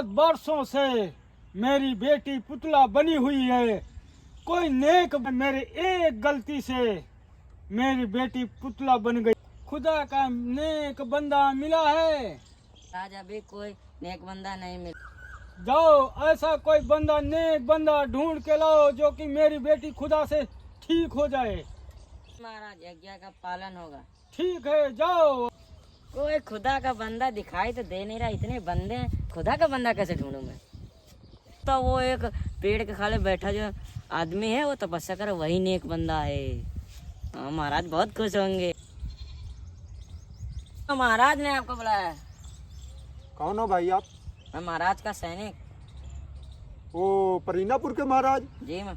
बहुत वर्षों से मेरी बेटी पुतला बनी हुई है। कोई नेक मेरे एक गलती से मेरी बेटी पुतला बन गई। खुदा का नेक बंदा मिला है। आज अभी कोई नेक बंदा नहीं मिला। जाओ ऐसा कोई बंदा नेक बंदा ढूंढ के लाओ जो कि मेरी बेटी खुदा से ठीक हो जाए। महाराज यज्ञ का पालन होगा। ठीक है जाओ। कोई खुदा का बंदा दिखाई तो दे नहीं रहा। इतने बंदे हैं, खुदा का बंदा कैसे ढूंढूं मैं? तो वो एक पेड़ के खाले बैठा जो आदमी है वो तपस्या कर वही नेक बंदा है। हाँ महाराज बहुत खुश होंगे। तो महाराज ने आपको बुलाया। कौन हो भाई आप? मैं महाराज का सैनिक। वो परीनापुर के महाराज? जी मैं।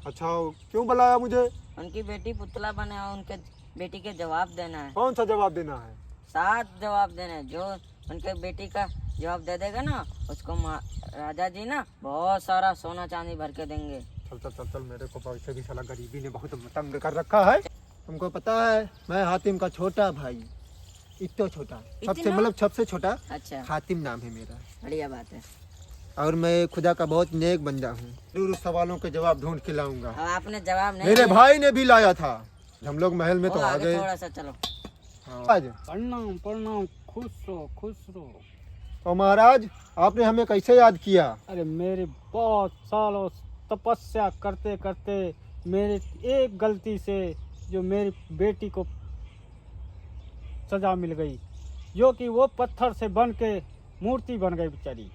अच्छा, क्यों बुलाया मुझे? उनकी बेटी पुतला बने और उनके बेटी के जवाब देना है। कौन सा जवाब देना है? 7 जवाब देना है। जो उनके बेटी का जवाब दे देगा ना उसको राजा जी ना बहुत सारा सोना चांदी भर के देंगे। चल चल चल चल, मेरे को वैसे भी साला गरीबी ने बहुत तंग कर रखा है। तुमको पता है मैं हातिम का छोटा भाई, इतना छोटा, सबसे मतलब सबसे छोटा। अच्छा, हातिम नाम है मेरा। बढ़िया बात है। और मैं खुदा का बहुत नेक बंदा हूँ। जरूर सवालों के जवाब ढूंढ के लाऊंगा। अब आपने जवाब नहीं मेरे दिया। भाई ने भी लाया था। हम लोग महल में तो आ आगे गए। थोड़ा सा चलो। आज प्रणाम प्रणाम, खुश रहो खुश रहो। तो महाराज आपने हमें कैसे याद किया? अरे मेरे बहुत सालों तपस्या करते करते मेरे एक गलती से जो मेरी बेटी को सजा मिल गई, जो कि वो पत्थर से बन के मूर्ति बन गई बेचारी।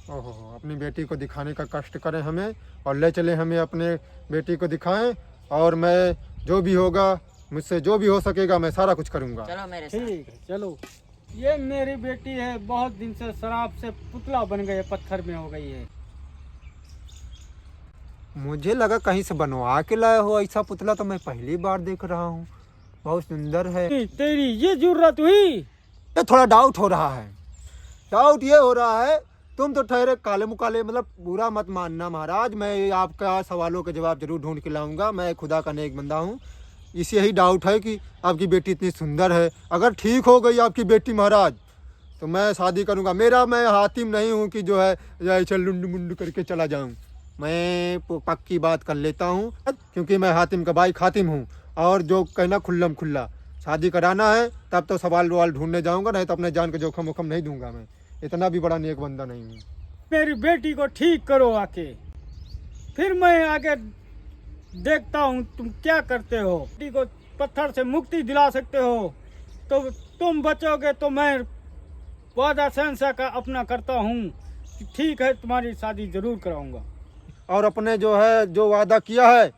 ओहो, अपनी बेटी को दिखाने का कष्ट करें हमें और ले चले हमें अपने बेटी को दिखाएं। और मैं जो भी होगा, मुझसे जो भी हो सकेगा मैं सारा कुछ करूंगा। चलो मेरे साथ। ठीक है चलो। ये मेरी बेटी है, बहुत दिन से शराब से पुतला बन गई है, पत्थर में हो गई है। मुझे लगा कहीं से बनवा के लाया हो ऐसा पुतला, तो मैं पहली बार देख रहा हूँ। बहुत सुंदर है। तेरी ये जरूरत हुई? ये थोड़ा डाउट हो रहा है। डाउट ये हो रहा है, तुम तो ठहरे काले मुकाले, मतलब बुरा मत मानना महाराज। मैं आपका सवालों के जवाब जरूर ढूंढ के लाऊंगा। मैं खुदा का नेक बंदा हूँ। इसी यही डाउट है कि आपकी बेटी इतनी सुंदर है। अगर ठीक हो गई आपकी बेटी महाराज तो मैं शादी करूँगा। मैं हातिम नहीं हूँ कि जो है ऐसे लुंड मुंड करके चला जाऊँ। मैं पक्की बात कर लेता हूँ, क्योंकि मैं हातिम का भाई खातिम हूँ। और जो कहना खुल्लम खुल्ला, शादी कराना है तब तो सवाल ववाल ढूंढने जाऊँगा, नहीं तो अपने जान के जोखम वोखम नहीं दूंगा। मैं इतना भी बड़ा नेक बंदा नहीं हूँ। मेरी बेटी को ठीक करो आके, फिर मैं आगे देखता हूँ तुम क्या करते हो। बेटी को पत्थर से मुक्ति दिला सकते हो तो तुम बचोगे तो मैं वादा शहंशाह का अपना करता हूँ कि ठीक है तुम्हारी शादी जरूर कराऊंगा। और अपने जो है जो वादा किया है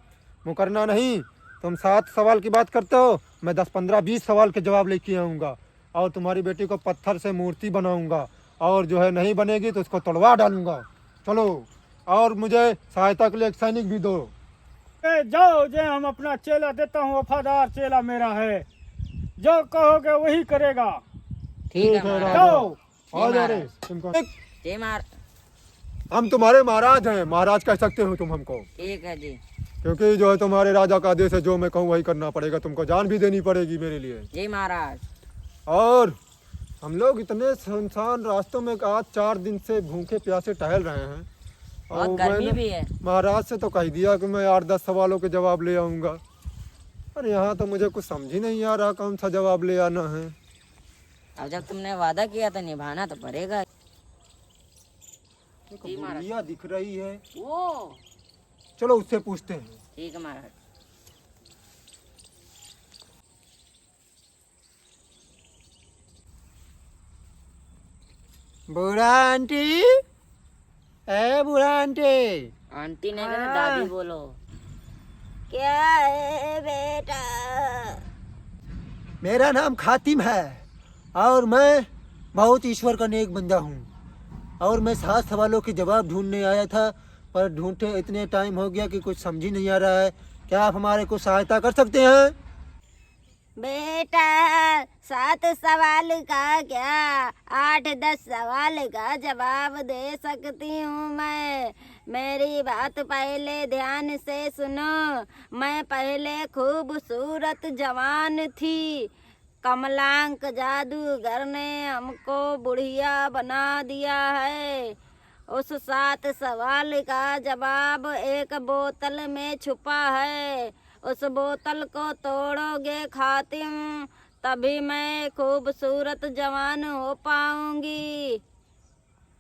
वो करना नहीं। तुम 7 सवाल की बात करते हो, मैं 10 15 20 सवाल के जवाब लेके आऊँगा। और तुम्हारी बेटी को पत्थर से मूर्ति बनाऊँगा। और जो है नहीं बनेगी तो उसको तोड़वा डालूंगा। चलो, और मुझे सहायता के लिए एक सैनिक भी दो। जाओ, जो हम अपना चेला देता हूँ, वफादार चेला मेरा है, जो कहोगे वही करेगा। ठीक है है, महाराज। जाओ। आ जा रे तुमको। जी महाराज। हम तुम्हारे महाराज हैं, महाराज कह सकते हो तुम हमको, ठीक है जी। क्योंकि जो है तुम्हारे राजा का आदेश है, जो मैं कहूँ वही करना पड़ेगा। तुमको जान भी देनी पड़ेगी मेरे लिए। जी महाराज। और हम लोग इतने सुनसान रास्तों में आज 4 दिन से भूखे प्यासे टहल रहे हैं। बहुत और गर्मी मैंने भी है। महाराज से तो कह दिया कि मैं 8-10 सवालों के जवाब ले आऊँगा। और यहाँ तो मुझे कुछ समझ ही नहीं आ रहा कौन सा जवाब ले आना है। अब जब तुमने वादा किया तो निभाना तो पड़ेगा। जी महाराज। बुढ़िया दिख रही है, वो चलो उससे पूछते हैं। ठीक है महाराज। बूढ़ा आंटी, ए बूढ़ा आंटी। आंटी नहीं कहना, दादी बोलो। क्या है बेटा? मेरा नाम खातिम है और मैं बहुत ईश्वर का नेक बंदा हूँ। और मैं 7 सवालों के जवाब ढूंढने आया था, पर ढूंढते इतने टाइम हो गया कि कुछ समझ ही नहीं आ रहा है। क्या आप हमारे को सहायता कर सकते हैं? बेटा 7 सवाल का क्या 8-10 सवाल का जवाब दे सकती हूँ मैं। मेरी बात पहले ध्यान से सुनो। मैं पहले खूबसूरत जवान थी, कमलांक जादूगर ने हमको बुढ़िया बना दिया है। उस 7 सवाल का जवाब एक बोतल में छुपा है। उस बोतल को तोड़ोगे खातिम, तभी मैं खूबसूरत जवान हो पाऊंगी।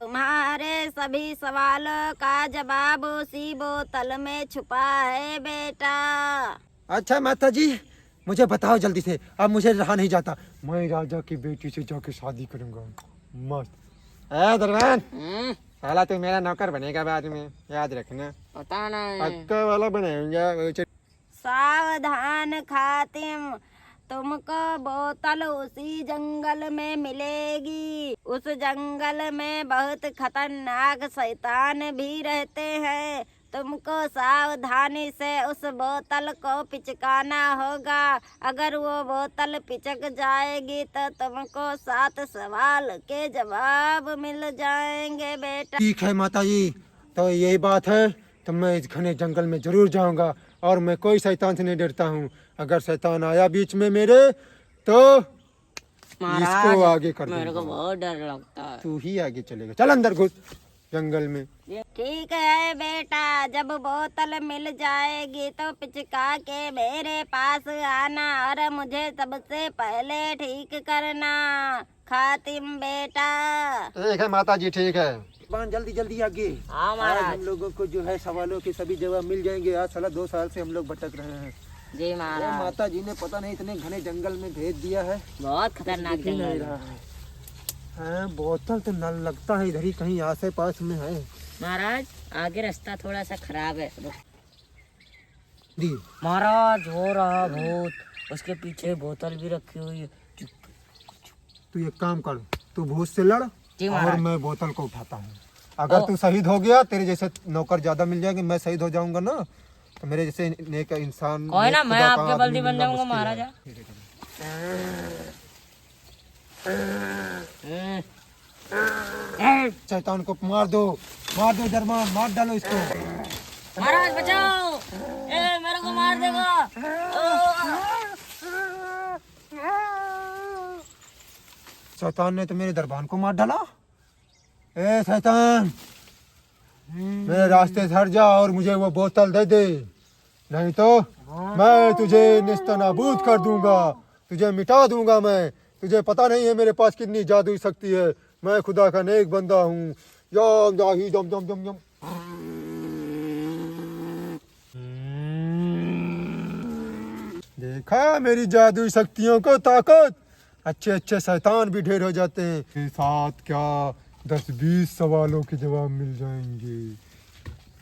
तुम्हारे सभी सवालों का जवाब उसी बोतल में छुपा है बेटा। अच्छा माता जी, मुझे बताओ जल्दी से, अब मुझे रहा नहीं जाता, मैं राजा की बेटी से जाके शादी करूंगा। मस्त। दरबान, साला तू मेरा नौकर बनेगा बाद में, याद रखना। पता नहीं। पक्का वाला बनाऊंगा। सावधान खातिम, तुमको बोतल उसी जंगल में मिलेगी। उस जंगल में बहुत खतरनाक शैतान भी रहते हैं। तुमको सावधानी से उस बोतल को पिचकाना होगा। अगर वो बोतल पिचक जाएगी तो तुमको 7 सवाल के जवाब मिल जाएंगे बेटा। ठीक है माता जी, तो यही बात है, तो मैं इस घने जंगल में जरूर जाऊंगा और मैं कोई शैतान से नहीं डरता हूँ। अगर शैतान आया बीच में मेरे तो इसको आगे कर मेरे को दूंगा। बहुत डर लगता है। तू ही आगे चलेगा, चल अंदर घुस जंगल में। ठीक है बेटा, जब बोतल मिल जाएगी तो पिचका के मेरे पास आना और मुझे सबसे पहले ठीक करना खातिम बेटा। ठीक है माता जी, ठीक है। जल्दी जल्दी आगे। हाँ आज महाराज। हम लोगों को जो है सवालों के सभी जवाब मिल जाएंगे। आज साला 2 साल से हम लोग भटक रहे हैं। जी महाराज। माता जी ने पता नहीं इतने घने जंगल में भेज दिया है, बहुत खतरनाक दिख ही नहीं जंगल रहा है। है। हाँ, बोतल तो नल लगता है इधर ही कहीं आसे पास में है। महाराज आगे रास्ता थोड़ा सा खराब है। दी महाराज हो रहा भूत, उसके पीछे बोतल भी रखी हुई है। तू एक काम कर, तू भूत से लड़ जी और महाराज। मैं बोतल को उठाता हूँ। अगर तू शहीद हो गया, तेरे जैसे नौकर ज्यादा मिल जाएंगे, मैं शहीद हो जाऊंगा ना, तो मेरे जैसे नेक इंसान कोई ना, नेक मैं खुदा का आपके आदमी बल्दी बन मिलना जाऊंगा मुश्किल है। महाराजा। शैतान को मार दो दरबान, मार डालो इसको। महाराज बचाओ, ए मेरे को मार देगा। शैतान ने तो मेरे दरबान को मार डाला। ए शैतान, मेरे रास्ते से हट जा और मुझे वो बोतल दे दे, नहीं तो मैं तुझे नेस्तनाबूद कर दूंगा, तुझे मिटा दूंगा मैं। तुझे पता नहीं है मेरे पास कितनी जादुई शक्ति है। मैं खुदा का नेक बंदा हूँ। यम जाही दम दम दम दम। देखा मेरी जादुई शक्तियों को ताकत। अच्छे अच्छे शैतान भी ढेर हो जाते हैं। के साथ क्या 10-20 सवालों के जवाब मिल जाएंगे।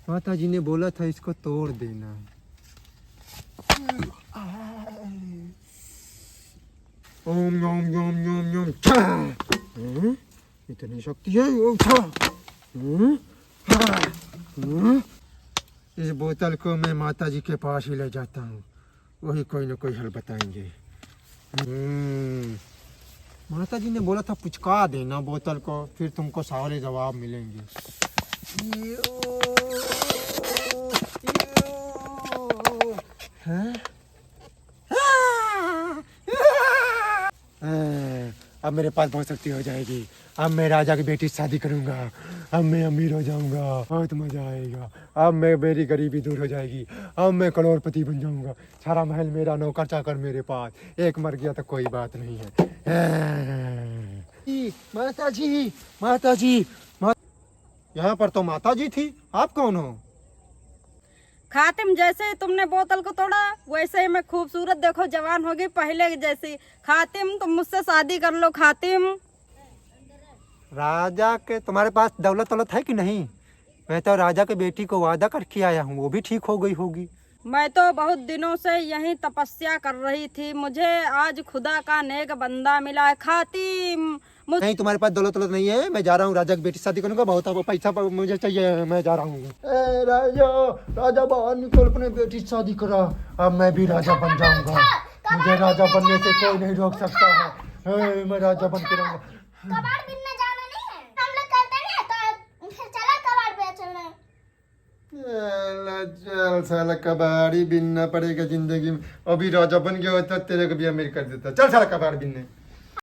माता जी ने बोला था इसको तोड़ देना। ओम ओम ओम ओम ओम छा। इतनी शक्ति है। ओम छा। इस बोतल को मैं माता जी के पास ही ले जाता हूँ, वही कोई ना कोई हल बताएंगे। माता जी ने बोला था पुचका देना बोतल को, फिर तुमको सारे जवाब मिलेंगे। हैं? अब मेरे पास बहुत शक्ति हो जाएगी। अब मैं राजा की बेटी से शादी करूंगा। अब मैं अमीर हो जाऊंगा, बहुत मजा आएगा। अब मैं मेरी गरीबी दूर हो जाएगी। अब मैं करोड़पति बन जाऊंगा। सारा महल मेरा, नौकर चाकर मेरे पास। एक मर गया तो कोई बात नहीं है। माता जी, माता जी, यहाँ पर तो माता जी थी, आप कौन हो? खातिम, जैसे तुमने बोतल को तोड़ा वैसे ही मैं खूबसूरत देखो जवान होगी पहले जैसी। खातिम, तुम मुझसे शादी कर लो खातिम। राजा के तुम्हारे पास दौलत दौलत है कि नहीं? मैं तो राजा के बेटी को वादा करके आया हूँ, वो भी ठीक हो गई होगी। मैं तो बहुत दिनों से यही तपस्या कर रही थी, मुझे आज खुदा का नेक बंदा मिला है खातिम। नहीं, तुम्हारे पास दौलत दौलत नहीं है। मैं जा रहा हूँ राजा की बेटी से शादी करूंगा। बहुत पैसा मुझे चाहिए, मैं जा रहा हूँ। राजा बाहर निकल, अपने बेटी से शादी करा। अब मैं भी राजा बन जाऊंगा। मुझे राजा बनने से कोई नहीं रोक सकता है। मैं राजा बन के रहूंगा। कबाड़ बिनने जाना नहीं है, हम लोग करते नहीं है, तो फिर चला कबाड़ पे चलना है। चल साला कबाड़ी बिनना पड़ेगा जिंदगी में। अभी राजा बन गया होता तेरे को भी अमीर कर देता। चल साला कबाड़ बिनने।